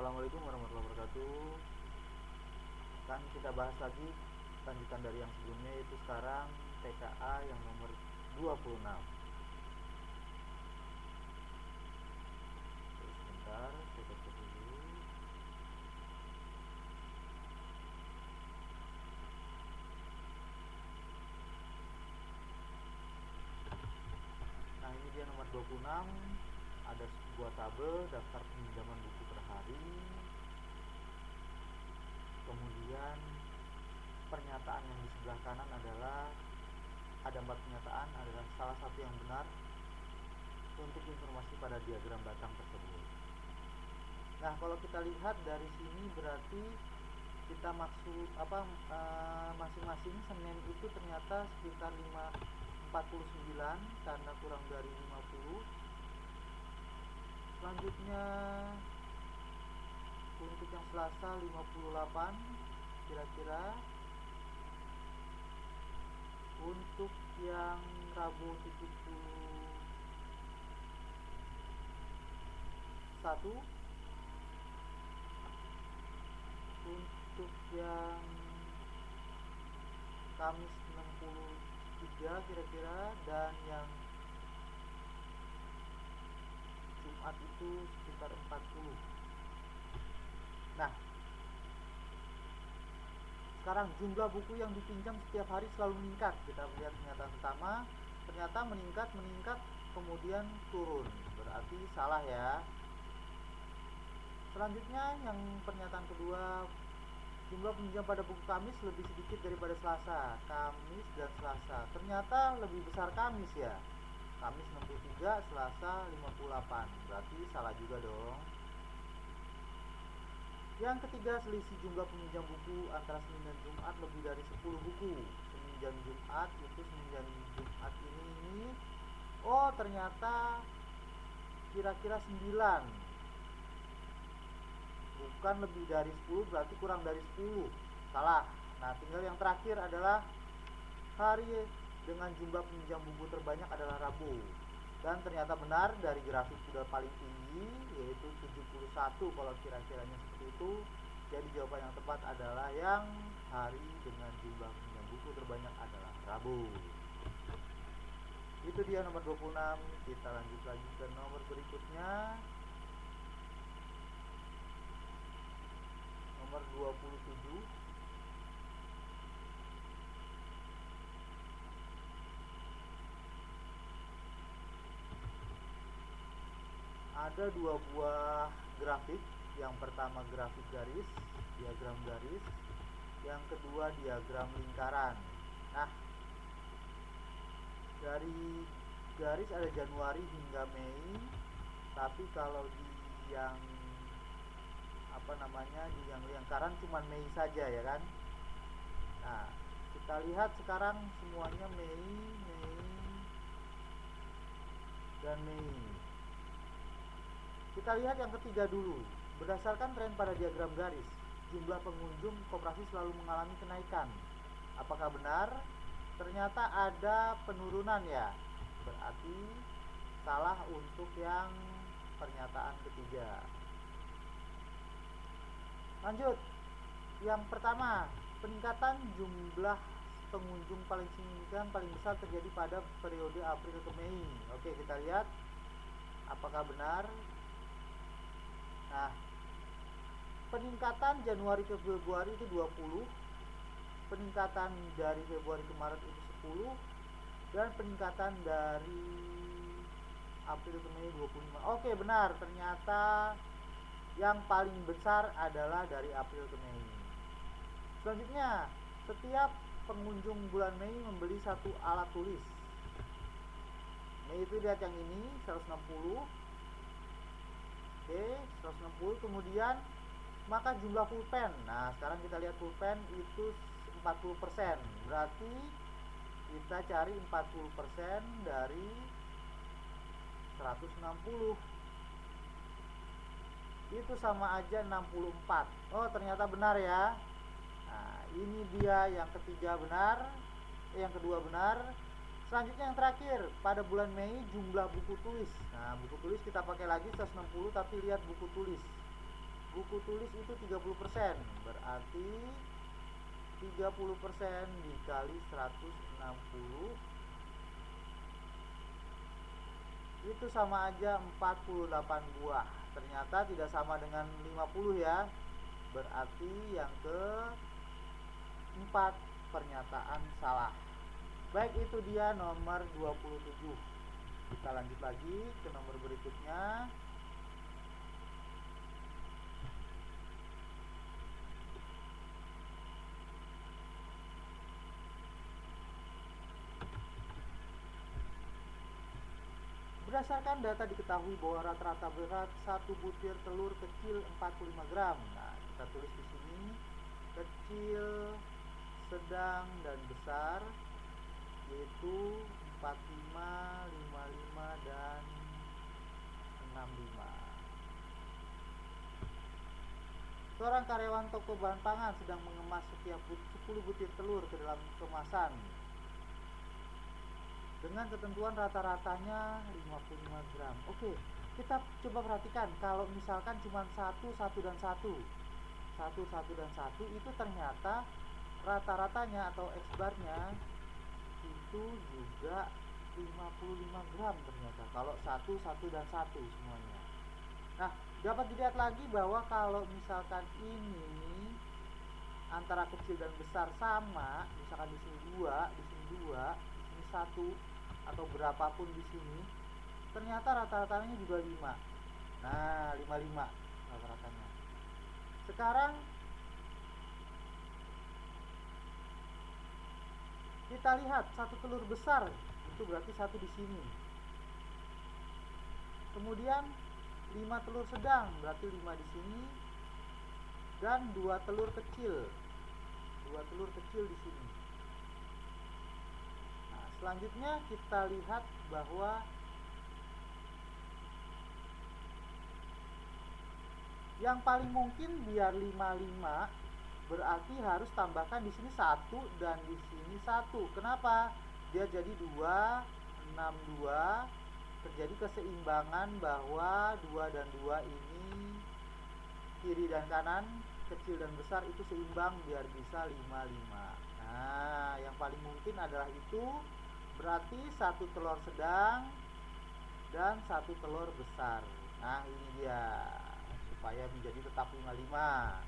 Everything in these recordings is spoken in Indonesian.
Assalamualaikum warahmatullahi wabarakatuh. Kan kita bahas lagi lanjutan dari yang sebelumnya, yaitu sekarang TKA yang nomor 26. Terus sebentar, saya baca dulu. Nah, ini dia nomor 26. Ada sebuah tabel daftar peminjaman buku per hari. Kemudian pernyataan yang di sebelah kanan adalah ada 4 pernyataan, adalah salah satu yang benar untuk informasi pada diagram batang tersebut. Nah, kalau kita lihat dari sini berarti kita maksud masing-masing Senin itu ternyata sekitar 49 karena kurang dari 50. Selanjutnya untuk yang Selasa 58 kira-kira. Untuk yang Rabu 71. Untuk yang Kamis 63 kira-kira, dan yang Jumat itu sekitar 40. Nah, sekarang jumlah buku yang dipinjam setiap hari selalu meningkat. Kita lihat pernyataan pertama, ternyata meningkat, kemudian turun. Berarti salah ya. Selanjutnya yang pernyataan kedua, jumlah peminjam pada buku Kamis lebih sedikit daripada Selasa. Kamis dan Selasa, ternyata lebih besar Kamis ya. Kamis 63, Selasa 58. Berarti salah juga dong. Yang ketiga, selisih jumlah peminjam buku antara Senin dan Jumat lebih dari 10 buku. Senin dan Jumat itu, Senin dan Jumat ini oh ternyata kira-kira 9, bukan lebih dari 10, berarti kurang dari 10. Salah. Nah, tinggal yang terakhir adalah hari dengan jumlah peminjam buku terbanyak adalah Rabu. Dan ternyata benar, dari grafik sudah paling tinggi, yaitu 71 kalau kira-kiranya seperti itu. Jadi jawaban yang tepat adalah yang hari dengan jumlah peminjam buku terbanyak adalah Rabu. Itu dia nomor 26. Kita lanjut lagi ke nomor berikutnya, nomor 27. Ada dua buah grafik. Yang pertama grafik garis, diagram garis. Yang kedua diagram lingkaran. Nah, dari garis ada Januari hingga Mei, tapi kalau di yang di yang lingkaran cuma Mei saja ya kan. Nah, kita lihat sekarang semuanya Mei dan Mei. Kita lihat yang ketiga dulu. Berdasarkan tren pada diagram garis, jumlah pengunjung koperasi selalu mengalami kenaikan. Apakah benar? Ternyata ada penurunan ya. Berarti salah untuk yang pernyataan ketiga. Lanjut. Yang pertama, peningkatan jumlah pengunjung paling signifikan, paling besar terjadi pada periode April ke Mei. Oke, kita lihat apakah benar. Nah, peningkatan Januari ke Februari itu 20, peningkatan dari Februari ke Maret itu 10, dan peningkatan dari April ke Mei 25. Oke, benar, ternyata yang paling besar adalah dari April ke Mei. Selanjutnya, setiap pengunjung bulan Mei membeli satu alat tulis. Mei itu lihat yang ini 160. Oke, 160. Kemudian maka jumlah pulpen. Nah, sekarang kita lihat pulpen itu 40%. Berarti kita cari 40% dari 160. Itu sama aja 64. Oh, ternyata benar ya. Nah, ini dia yang ketiga benar. Yang kedua benar. Selanjutnya yang terakhir, pada bulan Mei jumlah buku tulis. Nah, buku tulis kita pakai lagi 160, tapi lihat buku tulis. buku tulis itu 30%, berarti 30% dikali 160 itu sama aja 48 buah. Ternyata tidak sama dengan 50 ya. Berarti yang keempat pernyataan salah. Baik, itu dia nomor 27. Kita lanjut lagi ke nomor berikutnya. Berdasarkan data diketahui bahwa rata-rata berat satu butir telur kecil 45 gram. Nah, kita tulis di sini kecil, sedang, dan besar, yaitu 45, 55, dan 65. Seorang karyawan toko bahan pangan sedang mengemas setiap 10 butir telur ke dalam kemasan dengan ketentuan rata-ratanya 55 gram. Oke, kita coba perhatikan kalau misalkan cuma 1, 1, dan 1, 1, 1, dan 1, itu ternyata rata-ratanya atau X-barnya itu juga 55 gram ternyata kalau 1, 1, dan 1 semuanya. Nah, dapat dilihat lagi bahwa kalau misalkan ini antara kecil dan besar sama, misalkan di sini 2, di sini 2, di sini 1, atau berapapun di sini, ternyata rata-ratanya juga 5. Nah, 55 rata-ratanya. Sekarang kita lihat satu telur besar itu berarti 1 di sini. Kemudian 5 telur sedang berarti 5 di sini, dan 2 telur kecil. 2 telur kecil di sini. Nah, selanjutnya kita lihat bahwa yang paling mungkin biar 55 berarti harus tambahkan di sini 1 dan di sini 1. Kenapa? Dia jadi 2, 6, 2. Terjadi keseimbangan bahwa 2 dan 2 ini kiri dan kanan, kecil dan besar itu seimbang biar bisa 55. Nah, yang paling mungkin adalah itu. Berarti 1 telur sedang dan 1 telur besar. Nah, ini dia supaya menjadi tetap 55.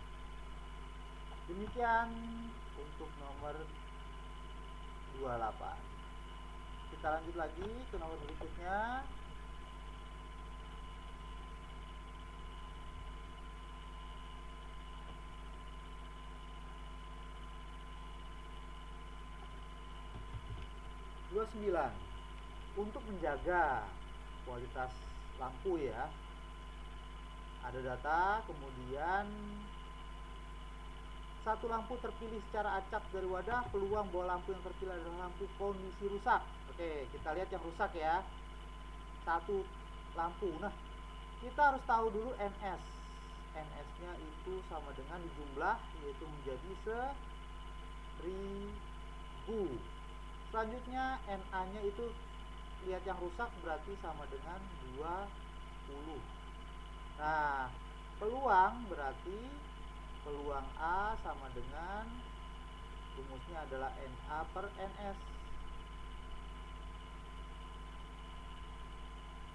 Demikian untuk nomor 28. Kita lanjut lagi ke nomor berikutnya. Untuk menjaga kualitas lampu ya, ada data, kemudian satu lampu terpilih secara acak dari wadah, peluang bahwa lampu yang terpilih adalah lampu kondisi rusak. Oke, kita lihat yang rusak ya. Satu lampu. Nah, kita harus tahu dulu NS. NS-nya itu sama dengan di jumlah, yaitu menjadi 1000. Selanjutnya NA-nya itu lihat yang rusak berarti sama dengan 20. Nah, peluang berarti peluang A sama dengan rumusnya adalah NA per NS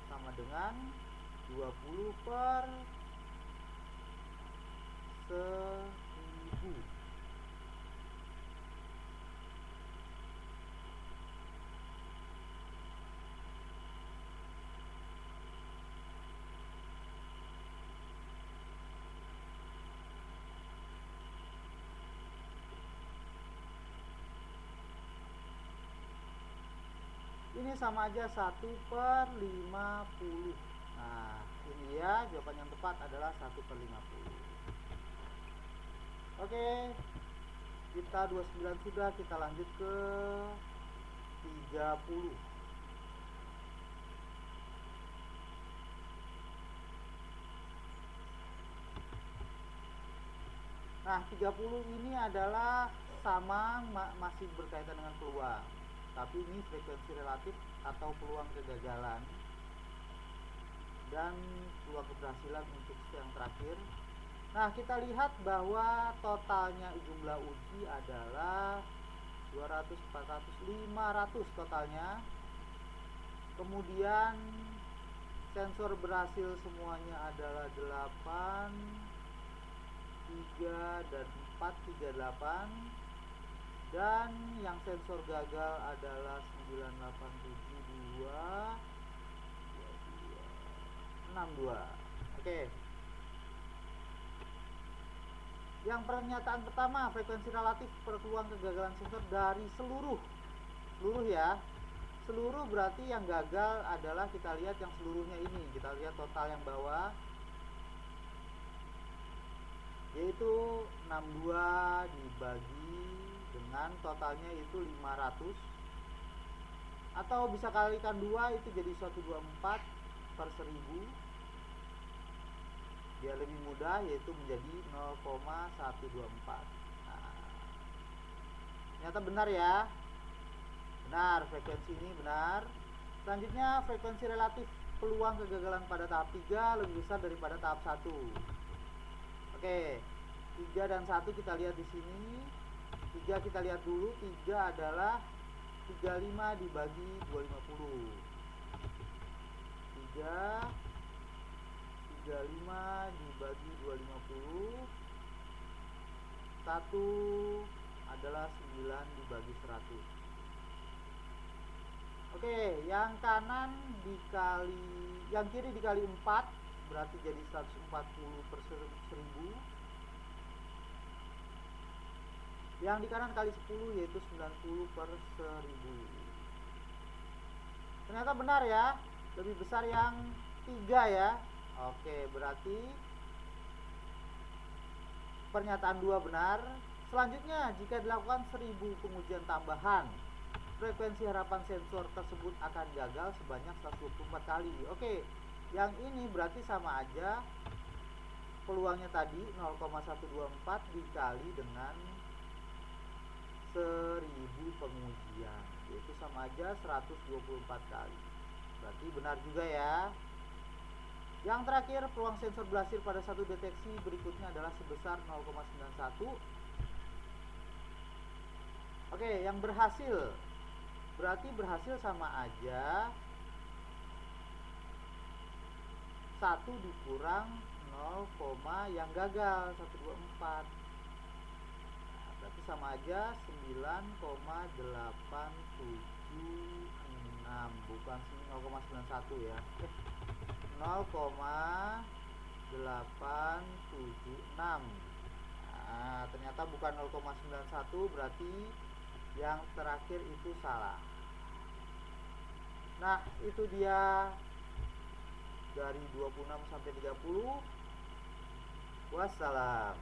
sama dengan 20 per 1000. Ini sama aja 1 per 50. Nah, ini ya jawaban yang tepat adalah 1 per 50. Oke, kita 29 sudah, kita lanjut ke 30. Nah, 30 ini adalah sama, masih berkaitan dengan peluang. Tapi ini frekuensi relatif atau peluang kegagalan dan peluang keberhasilan untuk yang terakhir. Nah, kita lihat bahwa totalnya jumlah uji adalah 200, 400, 500 totalnya. Kemudian sensor berhasil semuanya adalah 8, 3 dan 4, 38. Dan yang sensor gagal adalah 9872 62. Oke. Yang pernyataan pertama, frekuensi relatif peluang kegagalan sensor dari seluruh ya. Seluruh berarti yang gagal adalah, kita lihat yang seluruhnya ini. Kita lihat total yang bawah, yaitu 62 dibagi dengan totalnya itu 500, atau bisa kalikan 2, itu jadi 124 per 1000. Biar lebih mudah, yaitu menjadi 0,124. Nah, ternyata benar ya. Benar, frekuensi ini benar. Selanjutnya, frekuensi relatif peluang kegagalan pada tahap 3 lebih besar daripada tahap 1. Oke, 3 dan 1 kita lihat di sini. 3 kita lihat dulu, 3 adalah 35 dibagi 250. 35 dibagi 250. 1 adalah 9 dibagi 100. Oke, yang kanan dikali, yang kiri dikali 4, berarti jadi 140 per 1000. Yang di kanan kali 10, yaitu 90 per 1000. Ternyata benar ya, lebih besar yang 3 ya. Oke, berarti pernyataan 2 benar. Selanjutnya, jika dilakukan 1000 pengujian tambahan, frekuensi harapan sensor tersebut akan gagal sebanyak 124 kali. Oke, yang ini berarti sama aja, peluangnya tadi 0,124 dikali dengan 1000 pengujian, yaitu sama aja 124 kali. Berarti benar juga ya. Yang terakhir, peluang sensor berhasil pada satu deteksi berikutnya adalah sebesar 0,91. Oke, yang berhasil berarti berhasil sama aja 1 dikurang 0, yang gagal 124. Nah, berarti sama aja 9,876, bukan 0,91 ya. 0,876. Nah, ternyata bukan 0,91, berarti yang terakhir itu salah. Nah, itu dia dari 26 sampai 30. Wassalam.